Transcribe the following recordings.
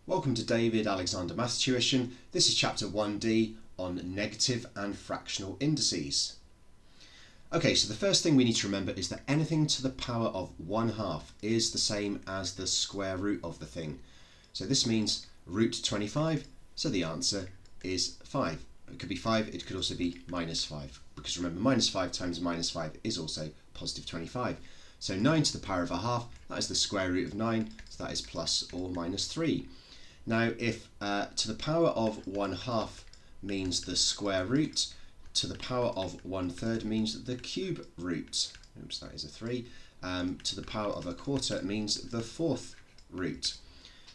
Welcome to David Alexander Maths Tuition. This is chapter 1D on negative and fractional indices. Okay, so the first thing we need to remember is that anything to the power of 1/2 is the same as the square root of the thing. So this means root 25, so the answer is 5. It could be 5, it could also be minus 5, because remember minus 5 times minus 5 is also positive 25. So 9 to the power of 1/2, that is the square root of 9, so that is plus or minus 3. Now if to the power of 1/2 means the square root, to the power of 1/3 means the cube root. Oops, that is a 3. To the power of 1/4 means the fourth root.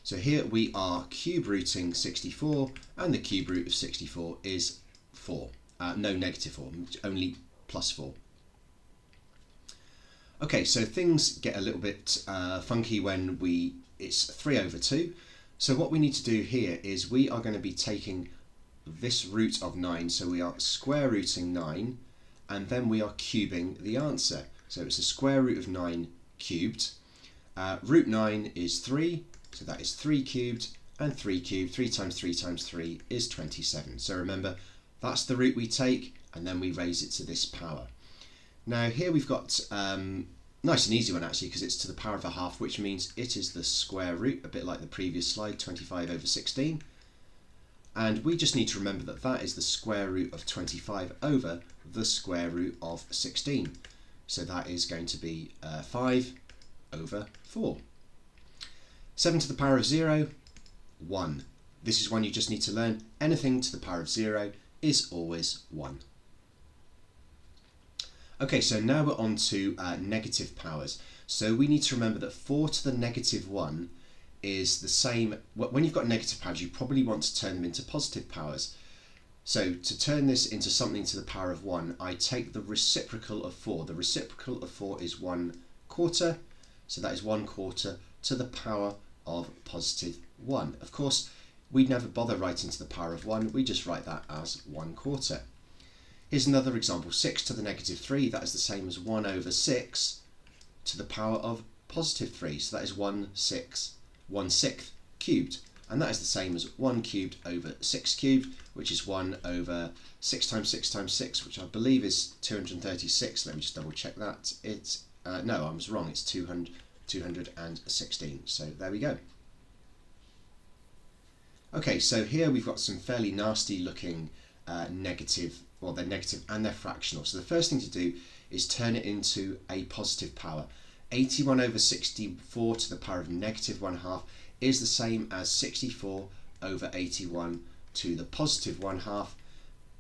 So here we are cube rooting 64, and the cube root of 64 is 4. No, negative 4, only plus 4. Okay, so things get a little bit funky when it's 3/2. So what we need to do here is we are going to be taking this root of 9, so we are square rooting 9, and then we are cubing the answer. So it's the square root of 9 cubed. Root 9 is 3, so that is 3 cubed, and 3 cubed, 3 times 3 times 3 is 27. So remember, that's the root we take, and then we raise it to this power. Now here we've got nice and easy one actually, because it's to the power of 1/2, which means it is the square root, a bit like the previous slide, 25/16. And we just need to remember that that is the square root of 25 over the square root of 16. So that is going to be 5/4. 7 to the power of 0, 1. This is one you just need to learn. Anything to the power of 0 is always 1. Okay, so now we're on to negative powers. So we need to remember that 4 to the negative 1 is the same. When you've got negative powers, you probably want to turn them into positive powers. So to turn this into something to the power of 1, I take the reciprocal of 4. The reciprocal of 4 is 1/4, so that is 1/4 to the power of positive 1. Of course, we'd never bother writing to the power of 1, we just write that as 1/4. Here's another example, 6 to the negative 3, that is the same as 1/6 to the power of positive 3, so that is 1/6 cubed, and that is the same as 1 cubed over 6 cubed, which is 1/6 times 6 times 6, which I believe is 236. Let me just double check that. No, I was wrong, it's 216, so there we go. Okay, so here we've got some fairly nasty looking negative, well they're negative and they're fractional. So the first thing to do is turn it into a positive power. 81/64 to the power of negative 1/2 is the same as 64/81 to the positive 1/2,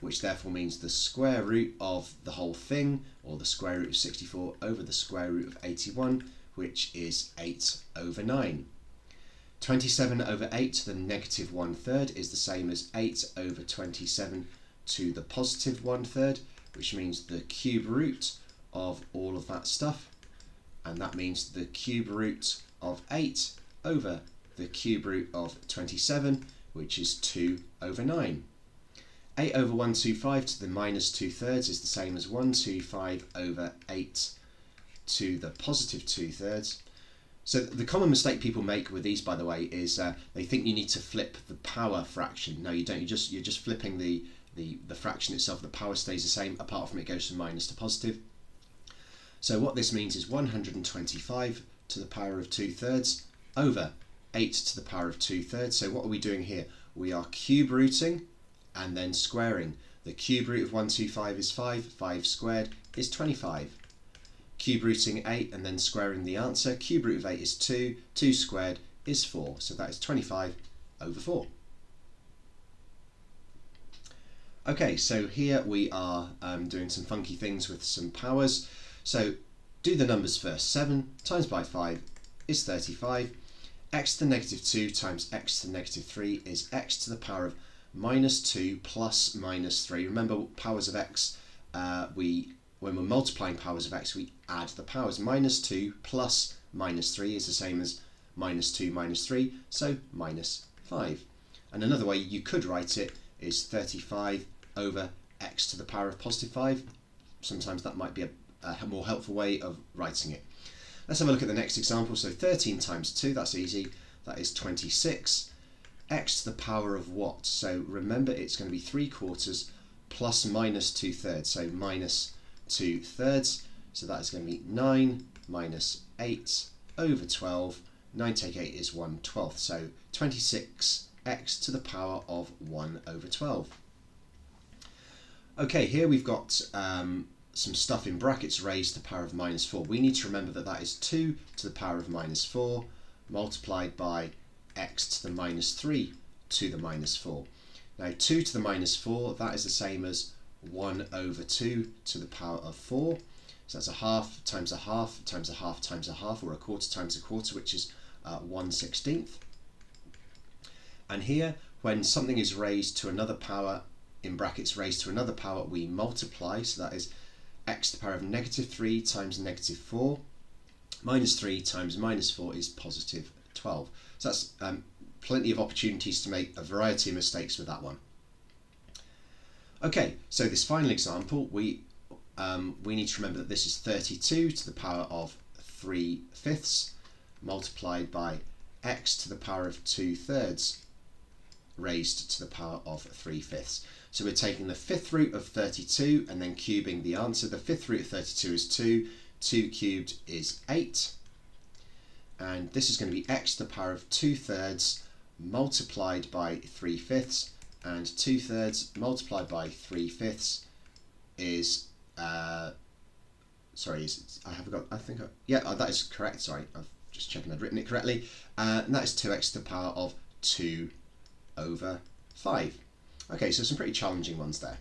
which therefore means the square root of the whole thing, or the square root of 64 over the square root of 81, which is 8/9. 27/8 to the negative 1/3 is the same as 8/27 to the positive 1/3, which means the cube root of all of that stuff, and that means the cube root of 8 over the cube root of 27, which is 2/9. 8/125 to the minus 2/3 is the same as 125/8 to the positive 2/3. So the common mistake people make with these, by the way, is they think you need to flip the power fraction. No, you don't. You're just flipping the fraction itself. The power stays the same, apart from it goes from minus to positive. So what this means is 125 to the power of 2/3 over 8 to the power of 2/3. So what are we doing here? We are cube rooting and then squaring. The cube root of 125 is 5. 5 squared is 25. Cube rooting 8 and then squaring the answer. Cube root of 8 is 2. 2 squared is 4. So that is 25/4. Okay, so here we are doing some funky things with some powers. So do the numbers first. 7 times by 5 is 35. X to the negative 2 times x to the negative 3 is x to the power of minus 2 plus minus 3. Remember, powers of x, when we're multiplying powers of x, we add the powers. Minus 2 plus minus 3 is the same as minus 2 minus 3, so minus 5. And another way you could write it is 35 over x to the power of positive 5. Sometimes that might be a more helpful way of writing it. Let's have a look at the next example. So 13 times 2, that's easy, that is 26. x to the power of what? So remember, it's going to be 3/4 plus minus 2/3, so minus 2/3. So that is going to be 9 minus 8 over 12. 9 take 8 is 1/12, so 26x to the power of 1 over 12. Okay, here we've got some stuff in brackets raised to the power of minus 4. We need to remember that that is 2 to the power of minus 4 multiplied by x to the minus 3 to the minus 4. Now 2 to the minus 4, that is the same as 1 over 2 to the power of 4. So that's a half times a half times a half times a half, or a quarter times a quarter, which is 1/16. And here, when something is raised to another power, in brackets raised to another power, we multiply. So that is x to the power of negative 3 times negative 4. Minus 3 times minus 4 is positive 12. So that's plenty of opportunities to make a variety of mistakes with that one. Okay, so this final example, we need to remember that this is 32 to the power of 3/5 multiplied by x to the power of 2/3 raised to the power of 3/5. So we're taking the fifth root of 32 and then cubing the answer. The fifth root of 32 is 2. 2 cubed is 8. And this is going to be x to the power of 2/3 multiplied by 3/5. And 2/3 multiplied by 3/5 is that is correct. Sorry, I've just checking I'd written it correctly. And that is 2x to the power of 2 over 5. Okay, so some pretty challenging ones there.